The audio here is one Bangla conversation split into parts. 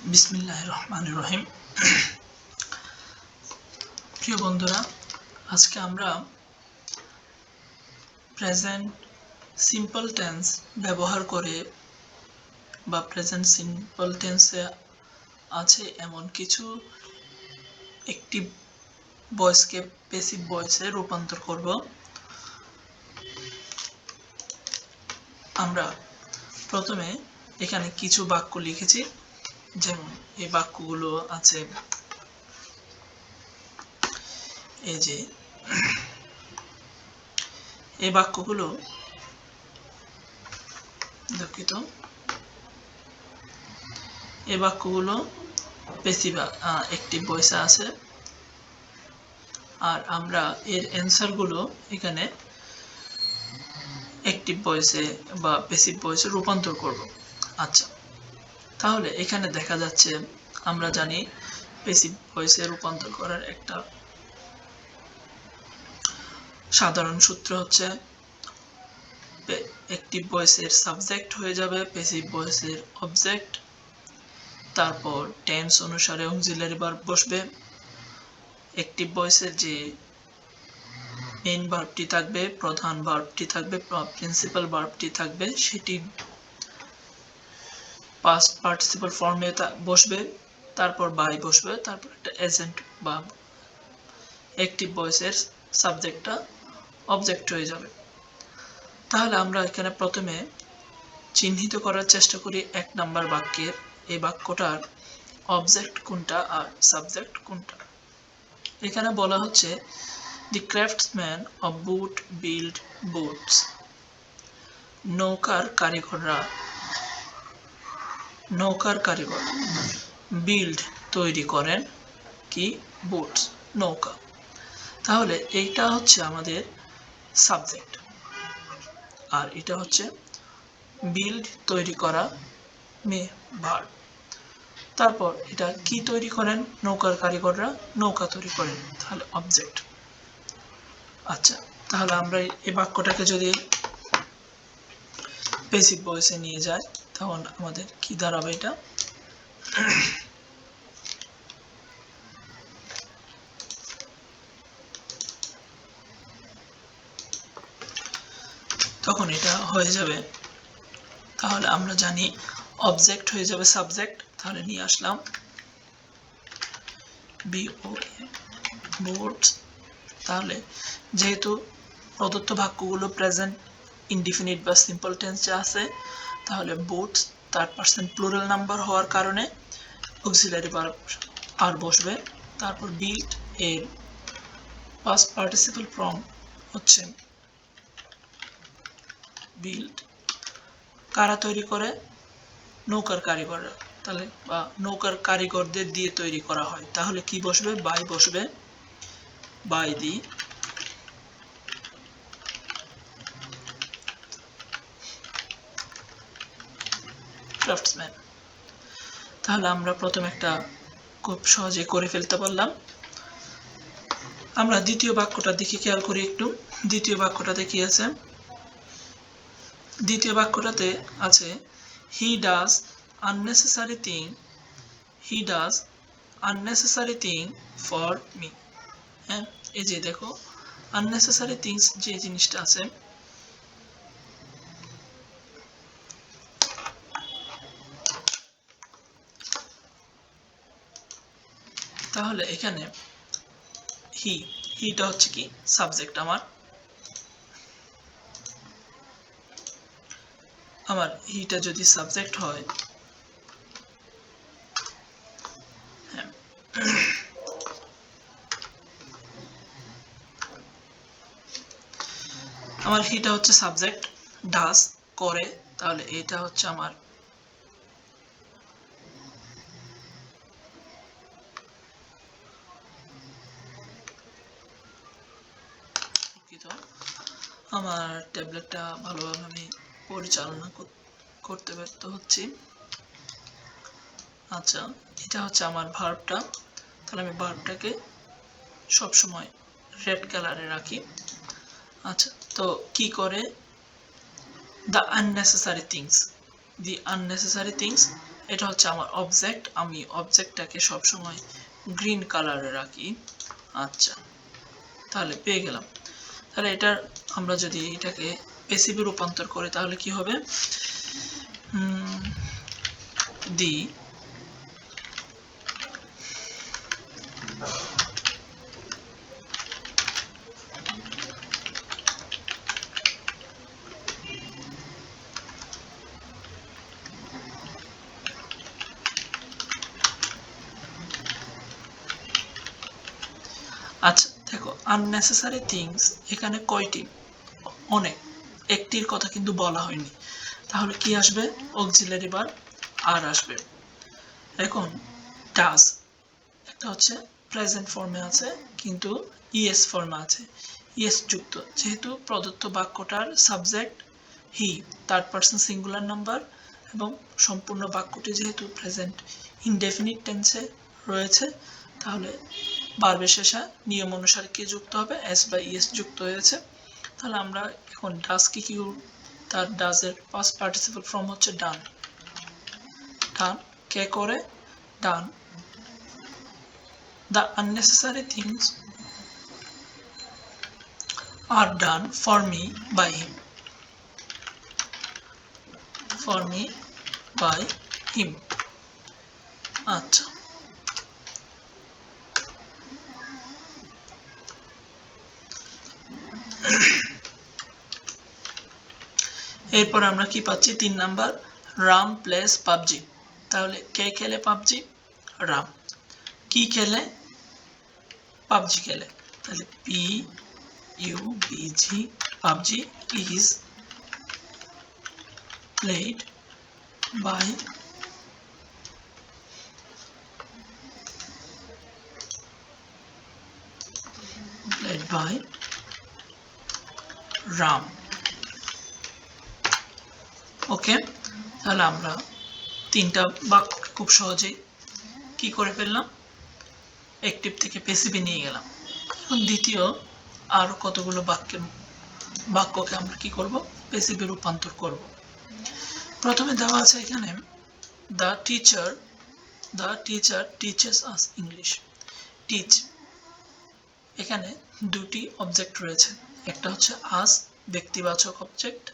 বিসমিল্লাহির রহমানির রহিম। প্রিয় বন্ধুরা, আজকে আমরা প্রেজেন্ট সিম্পল টেন্স ব্যবহার করে বা প্রেজেন্ট সিম্পল টেন্সে আছে এমন কিছু অ্যাক্টিভ ভয়েসকে প্যাসিভ ভয়েসে রূপান্তর করব। আমরা প্রথমে এখানে কিছু বাক্য লিখেছি, যেমন এই বাক্যগুলো আছে এই যে এই বাক্যগুলো দুঃখিত এই বাক্যগুলো প্যাসিভ অ্যাক্টিভ ভয়েসে আছে, আর আমরা এর অ্যান্সারগুলো এখানে অ্যাক্টিভ ভয়েসে বা প্যাসিভ ভয়েসে রূপান্তর করব। আচ্ছা, তাহলে এখানে দেখা যাচ্ছে আমরা জানি প্যাসিভ ভয়েসে রূপান্তর করার একটা সাধারণ সূত্র হচ্ছে অ্যাক্টিভ ভয়েসের সাবজেক্ট হয়ে যাবে প্যাসিভ ভয়েসের অবজেক্ট, তারপর টেন্স অনুসারে অক্সিলারি ভার্ব বসবে। অ্যাক্টিভ ভয়েসের যে মেইন ভার্বটি থাকবে, প্রধান ভার্বটি থাকবে, প্রিন্সিপাল ভার্বটি থাকবে, সেটি পাস্ট পার্টিসিপল ফর্মে বসবে, তারপর বাই বসবে, তারপর একটা এজেন্ট বা অ্যাক্টিভ ভয়েসের সাবজেক্টটা অবজেক্ট হয়ে যাবে। তাহলে আমরা এখানে প্রথমে চিহ্নিত করার চেষ্টা করি এক নাম্বার বাক্যের এই বাক্যটার অবজেক্ট কোনটা আর সাবজেক্ট কোনটা। এখানে বলা হচ্ছে the craftsman of boat build boats. নৌকার কারিগর বিল্ড তৈরি করেন কি বুটস নৌকা। তাহলে এইটা হচ্ছে আমাদের সাবজেক্ট, আর এটা হচ্ছে বিল্ড তৈরি করা ভার্ব। তারপর এটা কি তৈরি করেন, নৌকার কারিগররা নৌকা তৈরি করেন, তাহলে অবজেক্ট। আচ্ছা, তাহলে আমরা এই বাক্যটাকে যদি প্যাসিভ ভয়েসে নিয়ে যাই তখন আমাদের কি দাঁড়াবে, এটা তখন এটা হয়ে যাবে। তাহলে আমরা জানি অবজেক্ট হয়ে যাবে সাবজেক্ট, তাহলে নিয়ে আসলাম বুটস। তাহলে যেহেতু প্রদত্ত বাক্যগুলো প্রেজেন্ট ইনডিফিনিট বা সিম্পল টেন্সে আছে, তাহলে boots third person plural number হওয়ার কারণে অক্সিলারি ভার্ব আর বসবে। তারপর বিল্ড এর পাস্ট পার্টিসিপল ফর্ম হচ্ছে বিল্ড। কারা তৈরি করে, নৌকার কারিগররা, তাহলে বা নৌকার কারিগরদের দিয়ে তৈরি করা হয়, তাহলে কি বসবে, বাই বসবে, বাই দি ক্রাফটসম্যান। তাহলে আমরা প্রথম একটা খুব সহজে করে ফেলতে পারলাম। আমরা দ্বিতীয় বাক্যটার দিকে খেয়াল করি একটু। দ্বিতীয় বাক্যটাতে কি আছে, দ্বিতীয় বাক্যটাতে আছে he does unnecessary thing for me. হ্যাঁ, এই যে দেখো আননেসেসারি থিংস যে জিনিসটা আছে, তাহলে এখানে হিটা হচ্ছে কি সাবজেক্ট। আমার হিটা যদি সাবজেক্ট হয়, হ্যাঁ, আমার হিটা হচ্ছে সাবজেক্ট, ডাজ করে, তাহলে এটা হচ্ছে আমার আমার ট্যাবলেটটা ভালোভাবে আমি পরিচালনা করতে ব্যর্থ হচ্ছি। আচ্ছা, এটা হচ্ছে আমার ভার্বটা, তাহলে আমি ভার্বটাকে সবসময় রেড কালারে রাখি। আচ্ছা, তো কি করে, the unnecessary things এটা হচ্ছে আমার অবজেক্ট, আমি অবজেক্টটাকে সবসময় গ্রিন কালারে রাখি। আচ্ছা, তাহলে পেয়ে গেলাম। তাহলে এটার আমরা যদি এটাকে পেসিভে রূপান্তর করি তাহলে কি হবে, দি আচ্ছা দেখো, আননেসেসারি থিংস এখানে কয়টি, অনেক, একটির কথা কিন্তু বলা হয়নি, তাহলে কি আসবে, অক্সিলারি ভার্ব আর আসবে। এখন ডাজ, একটা হচ্ছে প্রেজেন্ট ফর্মে আছে কিন্তু ইএস ফর্মে আছে, ইএস যুক্ত, যেহেতু প্রদত্ত বাক্যটার subject he, third person singular number, এবং সম্পূর্ণ বাক্যটি যেহেতু প্রেজেন্ট ইনডেফিনিট টেন্সে রয়েছে, তাহলে ভার্বের শেষে নিয়ম অনুসারে কি যুক্ত হবে, এস বা ইএস যুক্ত হয়েছে। তাহলে আমরা এখন ডাজ কি, তার ডাজের পাস্ট পার্টিসিপল ফর্ম হচ্ছে ডান, ডান কে করে, ডান। The unnecessary things are done for me by him. For me by him. আচ্ছা, এরপর আমরা কি পাচ্ছি, 3 নাম্বার, রাম প্লেস পাবজি। তাহলে কে খেলে পাবজি, রাম। কি খেলে, পাবজি খেলে। তাহলে PUBG, PUBG is played by Ram. Okay, তাহলে আমরা 3টা বাক্য খুব সহজেই কি করে ফেললাম, অ্যাক্টিভ থেকে প্যাসিভে নিয়ে গেলাম। এখন দ্বিতীয় আরো কতগুলো বাক্যকে আমরা কি করব, প্যাসিভে রূপান্তর করব। প্রথমে দেওয়া আছে এখানে the teacher teaches us English. Teach, এখানে দুটি অবজেক্ট রয়েছে, একটা হচ্ছে আস ব্যক্তিবাচক অবজেক্ট,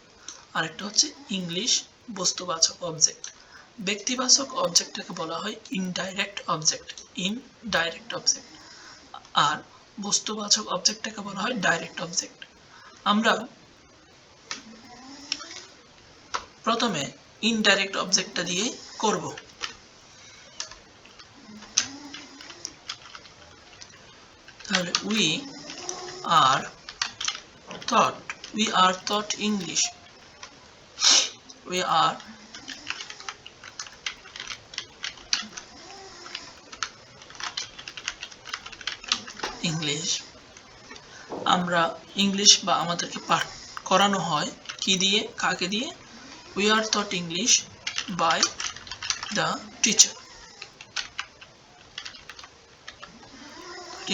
আর একটা হচ্ছে ইংলিশ বস্তুবাচক অবজেক্ট। ব্যক্তিবাচক অবজেক্টটাকে বলা হয় ইনডাইরেক্ট অবজেক্ট, আর বস্তুবাচক অবজেক্টটাকে বলা হয় ডাইরেক্ট অবজেক্ট। আমরা প্রথমে ইনডাইরেক্ট অবজেক্টটা দিয়ে করব। তাহলে we are taught English. We are English. আমরা ইংলিশ বা আমাদেরকে পাঠ করানো হয় কি দিয়ে, কাকে দিয়ে, we are taught English by the teacher.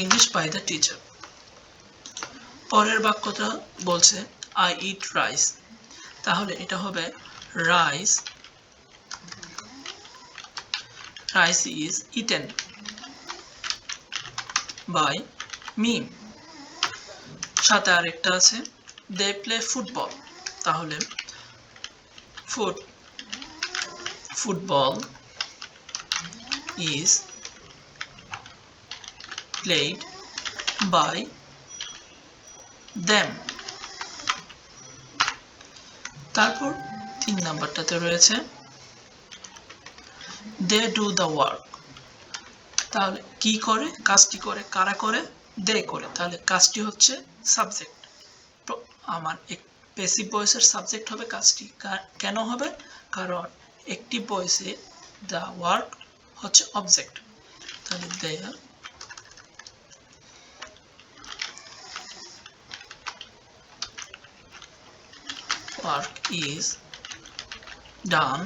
English by the teacher. পরের বাক্যটা বলছে I eat rice. তাহলে এটা হবে rice is eaten by me. সাথে আরেকটা আছে they play football. তাহলে football is played by them. তারপর 3 নাম্বারটাতে রয়েছে they do the work. তাহলে কি করে, কাজটি করে, কারা করে, they করে। তাহলে কাজটি হচ্ছে সাবজেক্ট, আমার প্যাসিভ ভয়েসের সাবজেক্ট হবে কাজটি। কেন হবে, কারণ অ্যাক্টিভ ভয়েসে the work হচ্ছে অবজেক্ট। তাহলে their work is done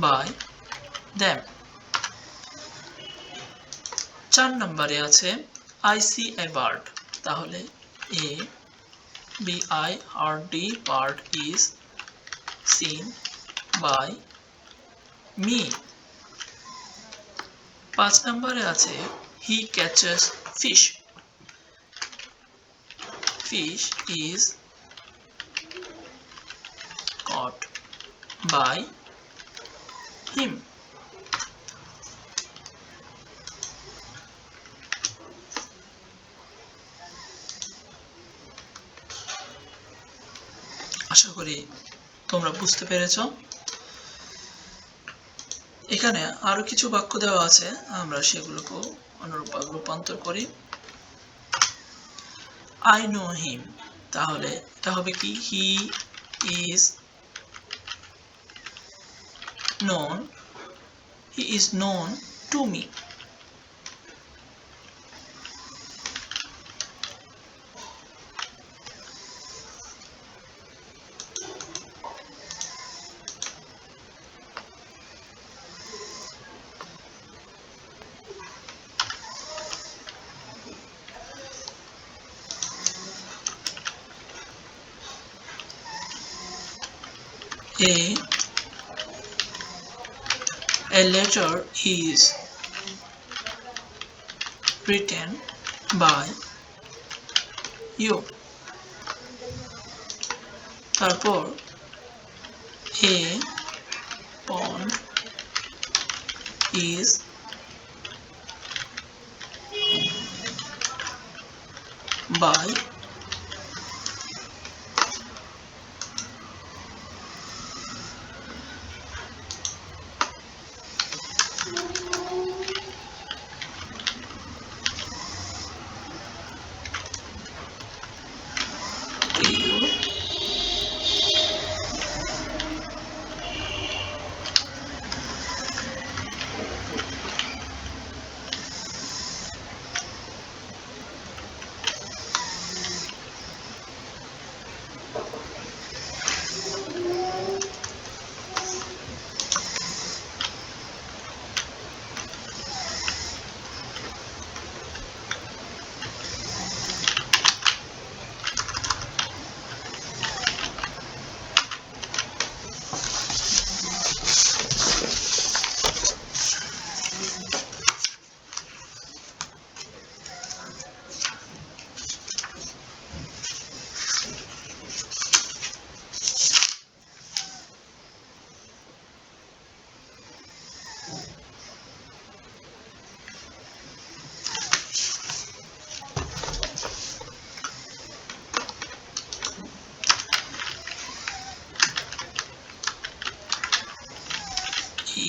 by them. 4 নম্বরে আছে I see a bird. তাহলে a bird is seen by me. 5 নম্বরে আছে he catches fish. Fish is caught by him. আশা করি তোমরা বুঝতে পেরেছো। এখানে আরো কিছু বাক্য দেওয়া আছে, আমরা সেগুলোকে অনুরূপ রূপান্তর করি। I know him, তাহলে এটা হবে কি he is known to me. A letter is written by you. তারপর a pond is by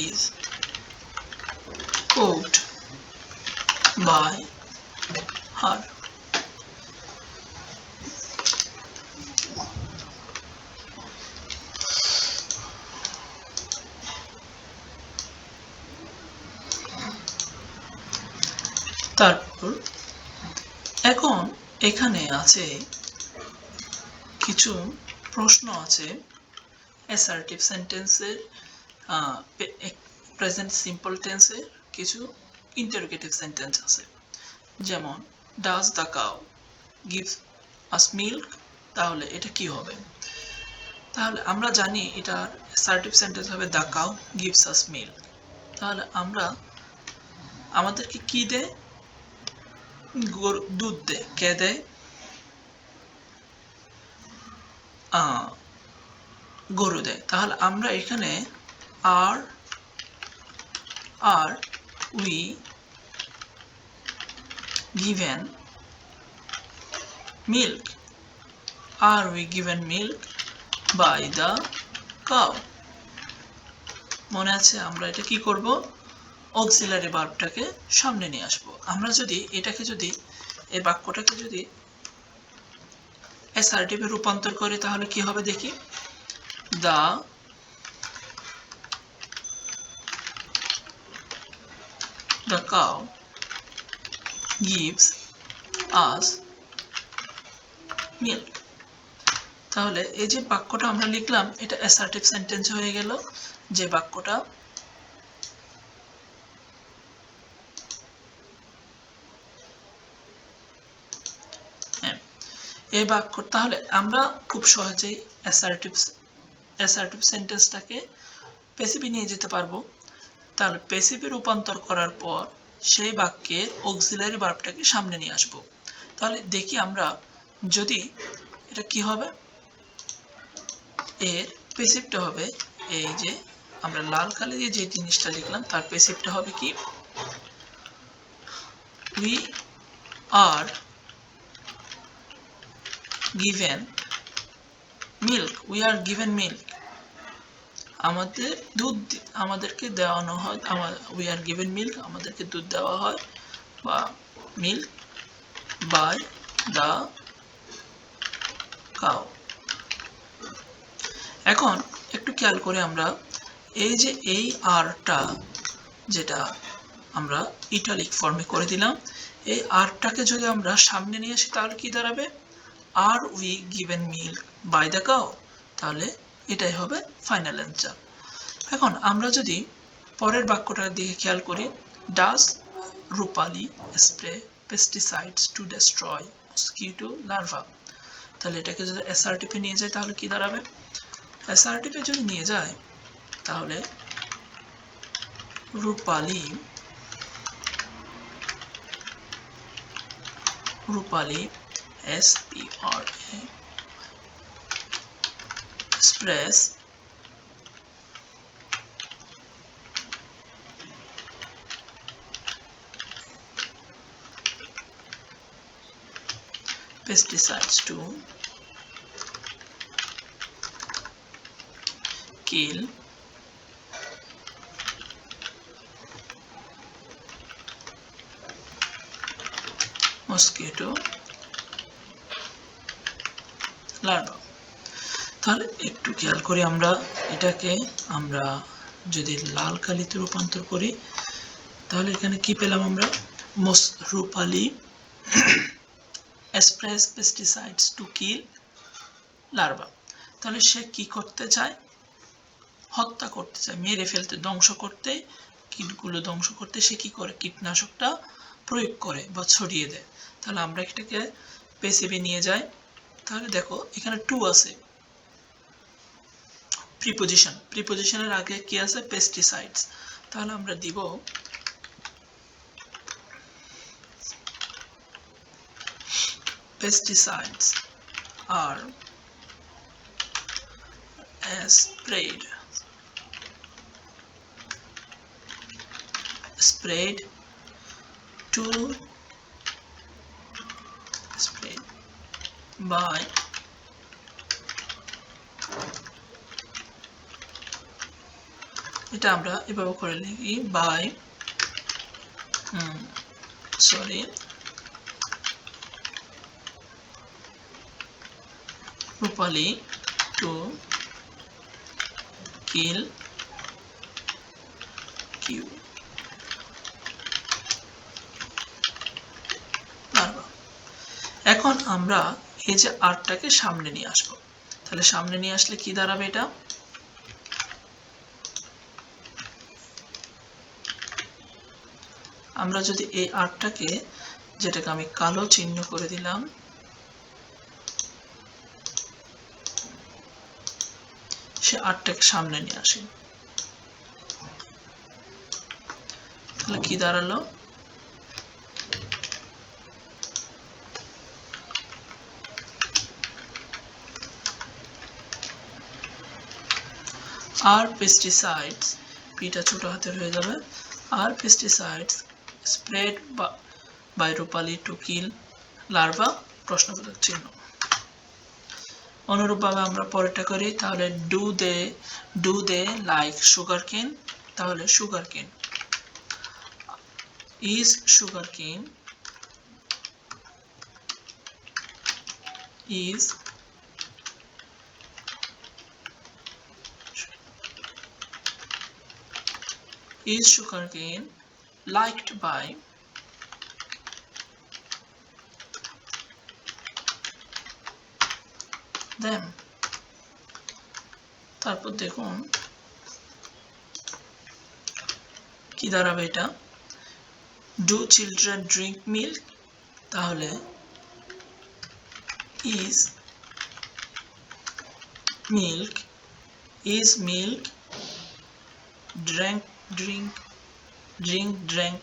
is cooked by her. তারপর এখন এখানে আছে কিছু প্রশ্ন আছে অ্যাসার্টিভ সেন্টেন্সের, প্রেজেন্ট সিম্পল টেন্সের, কিছু ইন্টারোগেটিভ সেন্টেন্স আছে। যেমন does the cow give us milk, তাহলে এটা কি হবে? তাহলে আমরা জানি এটা অ্যাসার্টিভ সেন্টেন্স হবে the cow gives us milk. তাহলে আমরা আমাদেরকে কি দেয়? দুধ দেয়। কে দেয়? গরু দেয়। তাহলে আমরা এখানে আর we given milk, are we given milk by the cow? মনে আছে আমরা এটা কি করব? অক্সিলারি ভার্বটাকে সামনে নিয়ে আসব। আমরা যদি এটাকে যদি এই বাক্যটাকে যদি অ্যাসার্টিভে রূপান্তর করি তাহলে কি হবে দেখি। The cow gives us milk. তাহলে এই যে বাক্যটা আমরা লিখলাম এটা অ্যাসার্টিভ সেন্টেন্স হয়ে গেল। যে বাক্যটা এই বাক্য, তাহলে আমরা খুব সহজেই অ্যাসার্টিভ সেন্টেন্সটাকে প্যাসিভে নিয়ে যেতে পারবো। তাহলে প্যাসিভে রূপান্তর করার পর সেই বাক্যের অক্সিলারি ভার্বটাকে সামনে নিয়ে আসবো। তাহলে দেখি আমরা যদি এটা কি হবে, এর প্যাসিভটা হবে এই যে আমরা লাল কালি দিয়ে যে জিনিসটা লিখলাম তার প্যাসিভটা হবে কি, we are given milk, we are given milk, আমাদের দুধ আমাদেরকে দেওয়ানো হয়, উই আর গিভেন মিল্ক, আমাদেরকে দুধ দেওয়া হয় বা মিল্ক বাই দ্য কাউ। এখন একটু খেয়াল করে আমরা এই যে এই আরটা যেটা আমরা ইটালিক ফর্মে করে দিলাম, এই আরটাকে যদি আমরা সামনে নিয়ে আসি তাহলে কি দাঁড়াবে, are we given milk by the cow. তাহলে এটাই হবে ফাইনাল অ্যান্সার। এখন আমরা যদি পরের বাক্যটার দিকে খেয়াল করি, does Rupali spray pesticides to destroy mosquito larva, তাহলে এটাকে যদি অ্যাসার্টিভে নিয়ে যায় তাহলে কি দাঁড়াবে, অ্যাসার্টিভে যদি নিয়ে যায় তাহলে রূপালী SPRA sprays pesticides to kill mosquito larva। তাহলে একটু খেয়াল করি আমরা এটাকে আমরা যদি লাল কালিতে রূপান্তর করি তাহলে এখানে কি পেলাম আমরা, রূপালী স্প্রেস পেস্টিসাইডস টু কিল লার্ভা। তাহলে সে কি করতে চায়, হত্যা করতে চায়, মেরে ফেলতে, ধ্বংস করতে, কীটগুলো ধ্বংস করতে সে কি করে, কীটনাশকটা প্রয়োগ করে বা ছড়িয়ে দেয়। তাহলে আমরা এটাকে প্যাসিভে নিয়ে যাই, তাহলে দেখো এখানে টু আছে, প্রিপোজিশনের আগে কি আছে, পেস্টিসাইডস। তাহলে আমরা দিব pesticides are sprayed by এটা আমরা এভাবে করে লিখি by Rupali to kill larva। এখন আমরা এই যে আরটাকে সামনে নিয়ে আসবো, তাহলে সামনে নিয়ে আসলে কি দাঁড়াবে, এটা আমরা যদি এই আরটাকে, যেটাকে আমি কালো চিহ্ন করে দিলাম, সে আরটাকে সামনে নিয়ে আসি, তাহলে কি দাঁড়ালো, আর পেস্টিসাইডস, পিটা ছোট হাতের হয়ে যাবে, are pesticides spread by Rupali to kill larva প্রশ্নবোধক চিহ্ন। অনুরূপভাবে আমরা পরেরটা করি, তাহলে ডু দে লাইক সুগার কেন, তাহলে সুগার কেন is sugarcane liked by them। তারপর দেখুন কি দাঁড়াবে এটা, ডু চিলড্রেন ড্রিঙ্ক মিল্ক, তাহলে is milk drank, drink, drink, drank.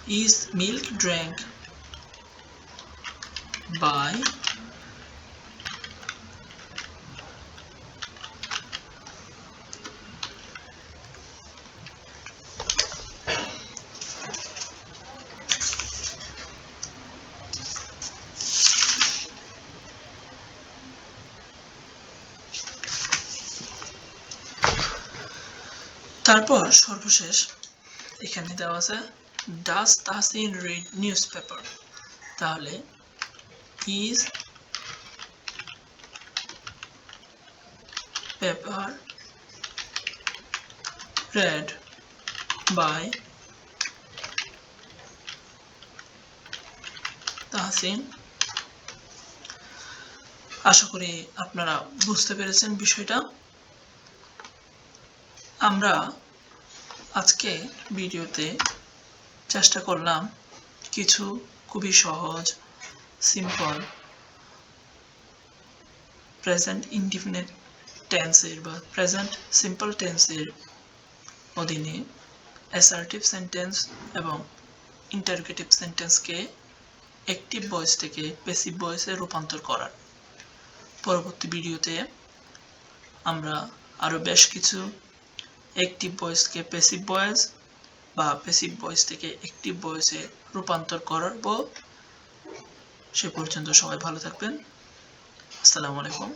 Is milk drank by তারপর সর্বশেষ এখানে দেওয়া আছে does Tahsin read news paper, তাহলে is paper read by Tahsin. আশা করি আপনারা বুঝতে পেরেছেন বিষয়টা। আমরা আজকে ভিডিওতে চেষ্টা করলাম কিছু খুবই সহজ সিম্পল প্রেজেন্ট ইনডিফিনিট টেন্সের বা প্রেজেন্ট সিম্পল টেন্সের অধীনে অ্যাসার্টিভ সেন্টেন্স এবং ইন্টারোগেটিভ সেন্টেন্সকে অ্যাক্টিভ ভয়েস থেকে প্যাসিভ ভয়েসে রূপান্তর করার। পরবর্তী ভিডিওতে আমরা আরও বেশ কিছু অ্যাক্টিভ ভয়েসকে প্যাসিভ ভয়েস বা প্যাসিভ ভয়েস থেকে অ্যাক্টিভ ভয়েসে রূপান্তর করব। সে পর্যন্ত সবাই ভালো থাকবেন। আসসালামু আলাইকুম।